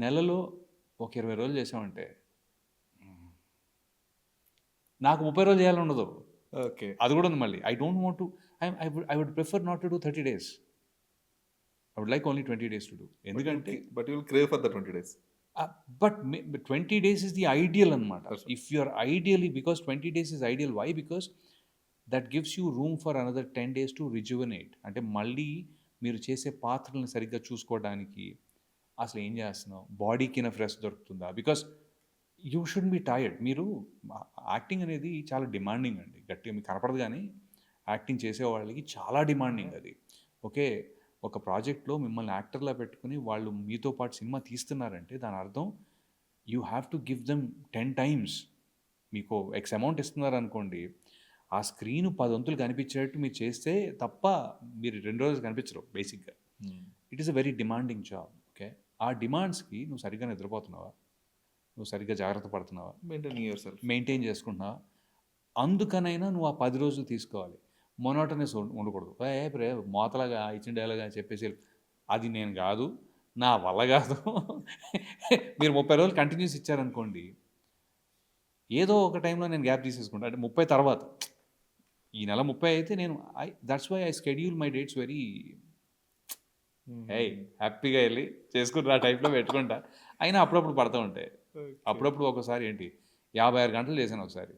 నెలలో ఒక 20 రోజులు చేసామంటే నాకు 30 రోజులు చేయాలని ఉండదు. ఓకే. అది కూడా ఉంది మళ్ళీ. I don't want to I would prefer not to do 30 days. I would like only 20 days to do. ఎందుకంటే but you will crave for the 20 days. But 20 days is the ideal అనమాట. That's right. If you are ideally, because 20 days is ideal. Why? Because that gives you room for another 10 days to rejuvenate. అంటే మళ్ళీ మీరు చేసే పాత్రలను సరిగ్గా చూసుకోవడానికి అసలు ఏం చేస్తున్నావు, బాడీకి ఇనఫ్ రెస్ట్ దొరుకుతుందా, because you should be tired. మీరు యాక్టింగ్ అనేది చాలా డిమాండింగ్ అండి. గట్టిగా మీకు కనపడదు కానీ యాక్టింగ్ చేసే వాళ్ళకి చాలా డిమాండింగ్ అది. ఓకే, ఒక ప్రాజెక్ట్లో మిమ్మల్ని యాక్టర్లా పెట్టుకుని వాళ్ళు మీతో పాటు సినిమా తీస్తున్నారంటే దాని అర్థం you have to give them 10 times. మీకు ఎక్స్ అమౌంట్ ఇస్తున్నారు అనుకోండి, ఆ స్క్రీన్ 10 వంతులు కనిపించేటట్టు మీరు చేస్తే తప్ప మీరు 2 రోజులు కనిపించరు బేసిక్గా. It is a very demanding job. Okay, ఆ డిమాండ్స్కి నువ్వు సరిగ్గా నిద్రపోతున్నావా, నువ్వు సరిగ్గా జాగ్రత్త పడుతున్నావా, మెయింటైన్ చేసుకుంటున్నావా, అందుకనైనా నువ్వు ఆ 10 రోజులు తీసుకోవాలి. మొనోటనెస్ ఉండకూడదు. ప్రే మోతలాగా ఇచ్చిన డైలాగా చెప్పేసి అది నేను కాదు, నా వల్ల కాదు. మీరు 30 రోజులు కంటిన్యూస్ ఇచ్చారనుకోండి, ఏదో ఒక టైంలో నేను గ్యాప్ తీసేసుకుంటా. అంటే 30 తర్వాత, ఈ నెల 30 అయితే నేను that's why I schedule my dates very హ్యాపీగా వెళ్ళి చేసుకుని ఆ టైప్లో పెట్టుకుంటా. అయినా అప్పుడప్పుడు పడుతూ ఉంటాయి. అప్పుడప్పుడు ఒకసారి ఏంటి 56 గంటలు చేశాను ఒకసారి.